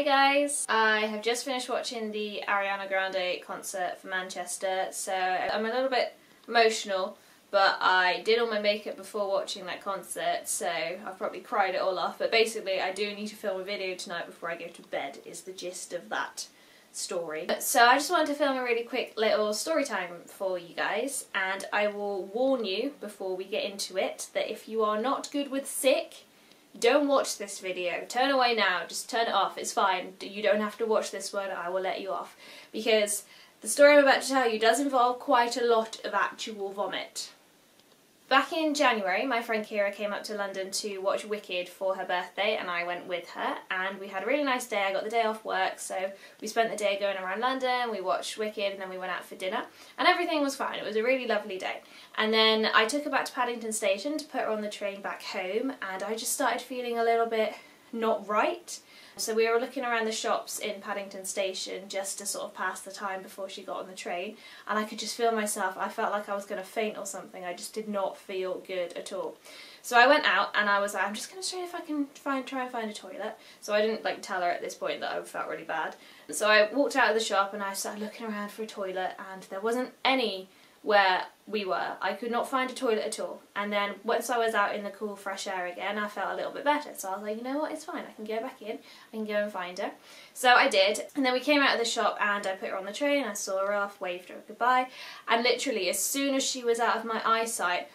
Hi guys! I have just finished watching the Ariana Grande concert for Manchester, so I'm a little bit emotional, but I did all my makeup before watching that concert, so I've probably cried it all off. But basically I do need to film a video tonight before I go to bed, is the gist of that story. So I just wanted to film a really quick little story time for you guys, and I will warn you before we get into it that if you are not good with sick, don't watch this video. Turn away now, just turn it off, it's fine. You don't have to watch this one, I will let you off. Because the story I'm about to tell you does involve quite a lot of actual vomit. Back in January, my friend Kira came up to London to watch Wicked for her birthday, and I went with her, and we had a really nice day. I got the day off work, so we spent the day going around London, we watched Wicked, and then we went out for dinner, and everything was fine. It was a really lovely day. And then I took her back to Paddington Station to put her on the train back home, and I just started feeling a little bit not right. So we were looking around the shops in Paddington Station just to sort of pass the time before she got on the train, and I could just feel myself, I felt like I was going to faint or something. I just did not feel good at all. So I went out and I was like, I'm just going to see if I can try and find a toilet. So I didn't tell her at this point that I felt really bad. So I walked out of the shop and I started looking around for a toilet, and there wasn't any where we were. I could not find a toilet at all. And then once I was out in the cool fresh air again, I felt a little bit better. So I was like, you know what, it's fine, I can go back in, I can go and find her. So I did, and then we came out of the shop and I put her on the train, I saw her off, waved her goodbye, and literally as soon as she was out of my eyesight,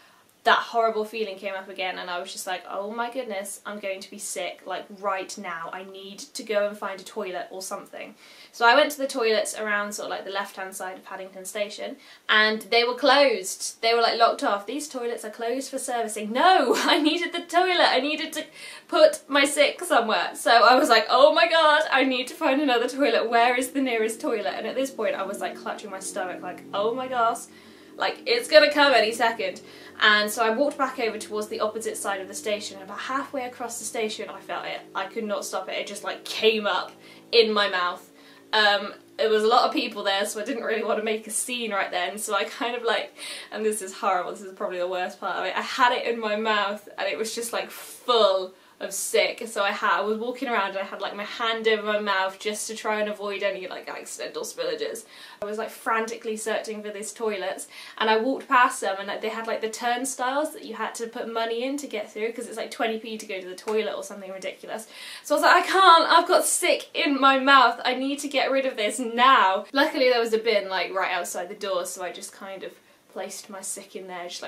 that horrible feeling came up again, and I was just like, oh my goodness, I'm going to be sick, right now. I need to go and find a toilet or something. So I went to the toilets around the left-hand side of Paddington Station, and they were closed. They were locked off. These toilets are closed for servicing. No! I needed the toilet. I needed to put my sick somewhere. So I was like, oh my god, I need to find another toilet. Where is the nearest toilet? And at this point I was clutching my stomach oh my gosh. It's gonna come any second. And so I walked back over towards the opposite side of the station. About halfway across the station I felt it. I could not stop it. It just came up in my mouth. There was a lot of people there, so I didn't really want to make a scene right then, so I kind of and this is horrible, this is probably the worst part of it, I had it in my mouth and it was just full of sick. So I was walking around and I had my hand over my mouth just to try and avoid any accidental spillages. I was frantically searching for these toilets, and I walked past them, and they had the turnstiles that you had to put money in to get through, because it's 20p to go to the toilet or something ridiculous. So I was like, I can't, I've got sick in my mouth, I need to get rid of this now. Luckily there was a bin right outside the door, so I just kind of placed my sick in there, just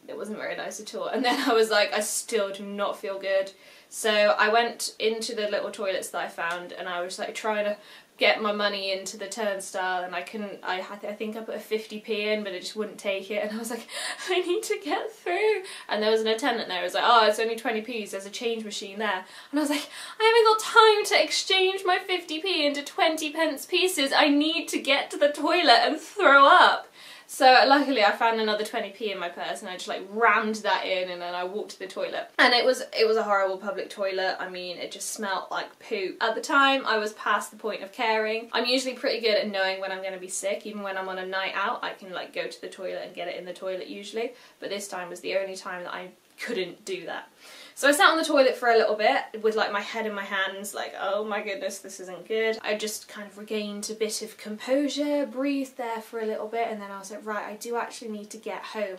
it wasn't very nice at all. And then I was like, I still do not feel good. So I went into the little toilets that I found, and I was trying to get my money into the turnstile, and I couldn't. I think I put a 50p in, but it just wouldn't take it, and I was like, I need to get through. And there was an attendant there who was like, oh, it's only 20p's, there's a change machine there. And I was like, I haven't got time to exchange my 50p into 20p pieces, I need to get to the toilet and throw up. So luckily I found another 20p in my purse, and I just rammed that in, and then I walked to the toilet. And it was a horrible public toilet. I mean, it just smelled like poop. At the time I was past the point of caring. I'm usually pretty good at knowing when I'm going to be sick. Even when I'm on a night out I can go to the toilet and get it in the toilet usually, but this time was the only time that I couldn't do that. So I sat on the toilet for a little bit with my head in my hands, oh my goodness, this isn't good. I just kind of regained a bit of composure, breathed there for a little bit, and then I was like, right, I do actually need to get home.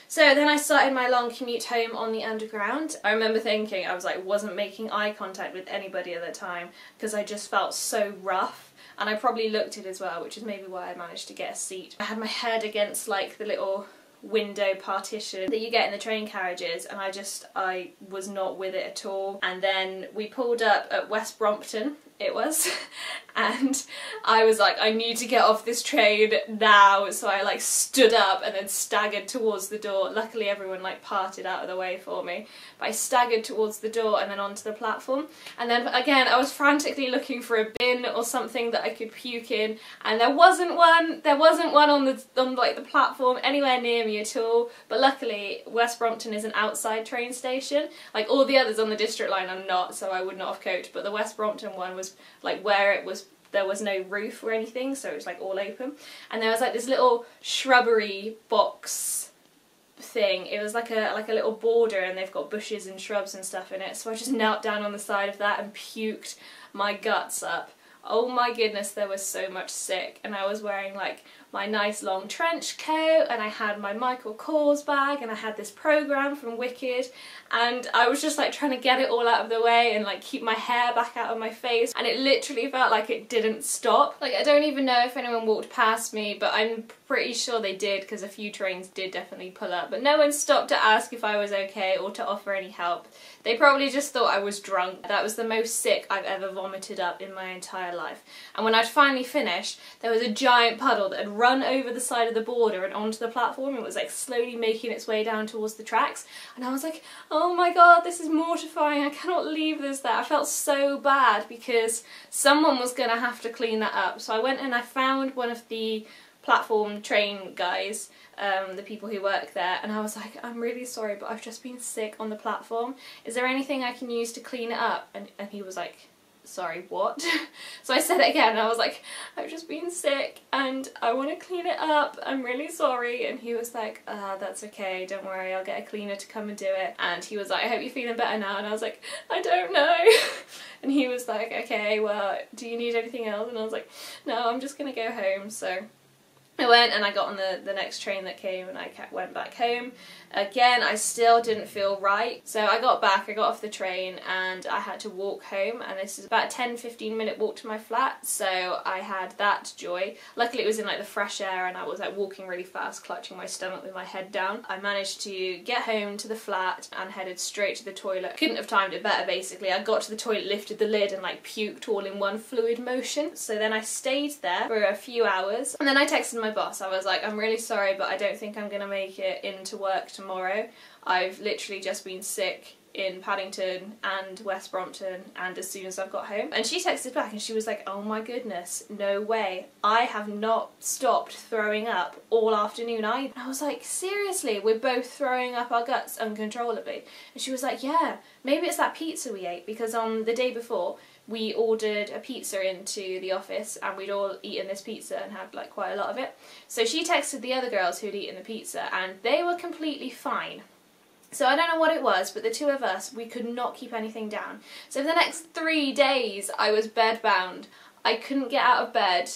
So then I started my long commute home on the Underground. I remember thinking, I was wasn't making eye contact with anybody at the time, because I just felt so rough. And I probably looked it as well, which is maybe why I managed to get a seat. I had my head against the little window partition that you get in the train carriages, and I was not with it at all. And then we pulled up at West Brompton, it was, and I was like, I need to get off this train now. So I stood up and then staggered towards the door. Luckily everyone parted out of the way for me, but I staggered towards the door and then onto the platform. And then again I was frantically looking for a bin or something that I could puke in, and there wasn't one on the platform anywhere near me at all. But luckily West Brompton is an outside train station. All the others on the district line are not, so I would not have coped, but the West Brompton one was where there was no roof or anything, so it was all open, and there was this little shrubbery box thing. It was like a little border, and they've got bushes and shrubs and stuff in it, so I just knelt down on the side of that and puked my guts up. Oh my goodness, there was so much sick, and I was wearing like my nice long trench coat, and I had my Michael Kors bag, and I had this programme from Wicked, and I was just like trying to get it all out of the way and like keep my hair back out of my face, and it literally felt like it didn't stop. Like, I don't even know if anyone walked past me, but I'm pretty sure they did, because a few trains did definitely pull up, but no one stopped to ask if I was okay or to offer any help. They probably just thought I was drunk. That was the most sick I've ever vomited up in my entire life. And when I'd finally finished, there was a giant puddle that had run over the side of the border and onto the platform. It was like slowly making its way down towards the tracks, and I was like, oh my god, this is mortifying, I cannot leave this there. I felt so bad because someone was going to have to clean that up. So I went and I found one of the platform train guys, the people who work there, and I was like, I'm really sorry, but I've just been sick on the platform. Is there anything I can use to clean it up? And he was like, sorry, what? So I said it again, and I was like, I've just been sick and I want to clean it up, I'm really sorry. And he was like, that's okay, don't worry, I'll get a cleaner to come and do it. And he was like, I hope you're feeling better now. And I was like, I don't know. And he was like, okay, well, do you need anything else? And I was like, no, I'm just gonna go home. So I went and I got on the next train that came, and I went back home. Again, I still didn't feel right. So I got back, I got off the train, and I had to walk home, and this is about a 10-15 minute walk to my flat, so I had that joy. Luckily it was in like the fresh air, and I was like walking really fast, clutching my stomach with my head down. I managed to get home to the flat and headed straight to the toilet. Couldn't have timed it better basically. I got to the toilet, lifted the lid, and like puked all in one fluid motion. So then I stayed there for a few hours, and then I texted my boss. I was like, I'm really sorry, but I don't think I'm gonna make it into work tomorrow. I've literally just been sick in Paddington and West Brompton, and as soon as I've got home. And she texted back and she was like, oh my goodness, no way, I have not stopped throwing up all afternoon either. And I was like, seriously, we're both throwing up our guts uncontrollably? And she was like, yeah, maybe it's that pizza we ate, because on the day before we ordered a pizza into the office, and we'd all eaten this pizza and had like quite a lot of it. So she texted the other girls who'd eaten the pizza, and they were completely fine. So I don't know what it was, but the two of us, we could not keep anything down. So for the next 3 days I was bedbound. I couldn't get out of bed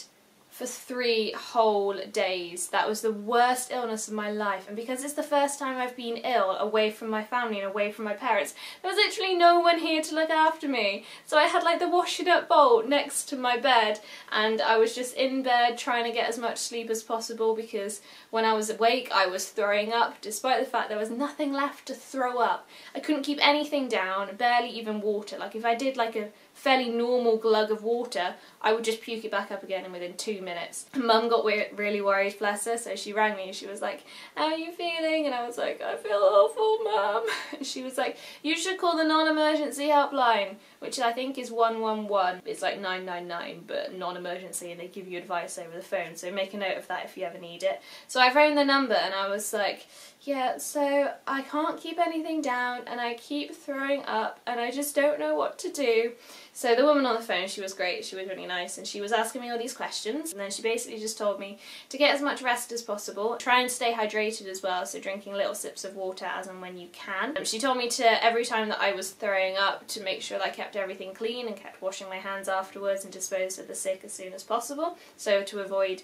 for 3 whole days. That was the worst illness of my life, and because it's the first time I've been ill away from my family and away from my parents, there was literally no one here to look after me. So I had like the wash it up bowl next to my bed, and I was just in bed trying to get as much sleep as possible, because when I was awake I was throwing up, despite the fact there was nothing left to throw up. I couldn't keep anything down, barely even water. Like if I did like a fairly normal glug of water, I would just puke it back up again within 2 minutes. Mum got really worried, bless her, so she rang me and she was like, how are you feeling? And I was like, I feel awful, Mum. And she was like, you should call the non-emergency helpline, which I think is 111. It's like 999, but non-emergency, and they give you advice over the phone, so make a note of that if you ever need it. So I phoned the number and I was like, yeah, so I can't keep anything down and I keep throwing up and I just don't know what to do. So the woman on the phone, she was great, she was really nice, and she was asking me all these questions, and then she basically just told me to get as much rest as possible, try and stay hydrated as well, so drinking little sips of water as and when you can. She told me to, every time that I was throwing up, to make sure that I kept everything clean and kept washing my hands afterwards and disposed of the sick as soon as possible, so to avoid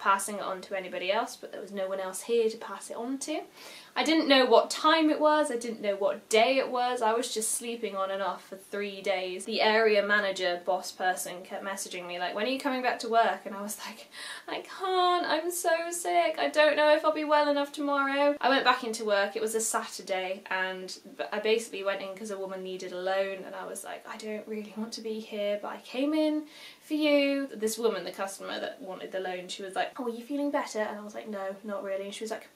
passing it on to anybody else, but there was no one else here to pass it on to. I didn't know what time it was, I didn't know what day it was, I was just sleeping on and off for 3 days. The area manager, boss person, kept messaging me like, when are you coming back to work? And I was like, I can't, I'm so sick, I don't know if I'll be well enough tomorrow. I went back into work, it was a Saturday, and I basically went in because a woman needed a loan, and I was like, I don't really want to be here, but I came in for you. This woman, the customer that wanted the loan, she was like, oh, are you feeling better? And I was like, no, not really. And she was like,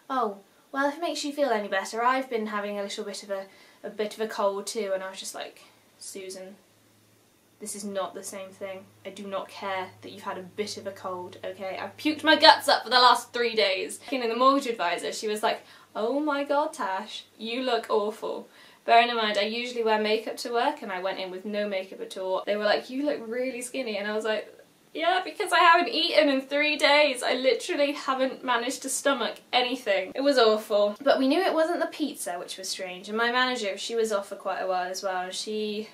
oh, well, if it makes you feel any better, I've been having a little bit of a cold too. And I was just like, Susan, this is not the same thing. I do not care that you've had a bit of a cold, okay? I've puked my guts up for the last 3 days. And the mortgage advisor, she was like, oh my god, Tash, you look awful. Bearing in mind, I usually wear makeup to work, and I went in with no makeup at all. They were like, you look really skinny, and I was like, Yeah, because I haven't eaten in 3 days. I literally haven't managed to stomach anything. It was awful. But we knew it wasn't the pizza, which was strange. And my manager, she was off for quite a while as well. And she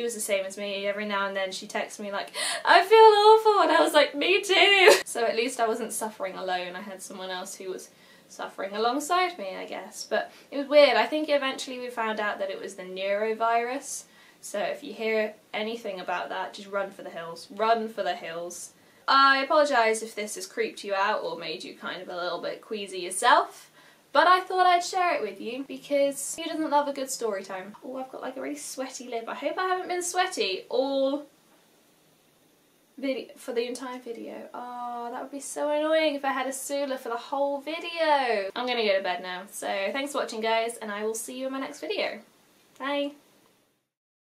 was the same as me. Every now and then she texts me like, I feel awful. And I was like, me too. So at least I wasn't suffering alone. I had someone else who was suffering alongside me, I guess. But it was weird. I think eventually we found out that it was the neurovirus. So if you hear anything about that, just run for the hills. Run for the hills. I apologise if this has creeped you out or made you kind of a little bit queasy yourself, but I thought I'd share it with you because who doesn't love a good story time? Oh, I've got like a really sweaty lip. I hope I haven't been sweaty all for the entire video. Oh, that would be so annoying if I had a Sula for the whole video. I'm gonna go to bed now. So thanks for watching, guys, and I will see you in my next video. Bye.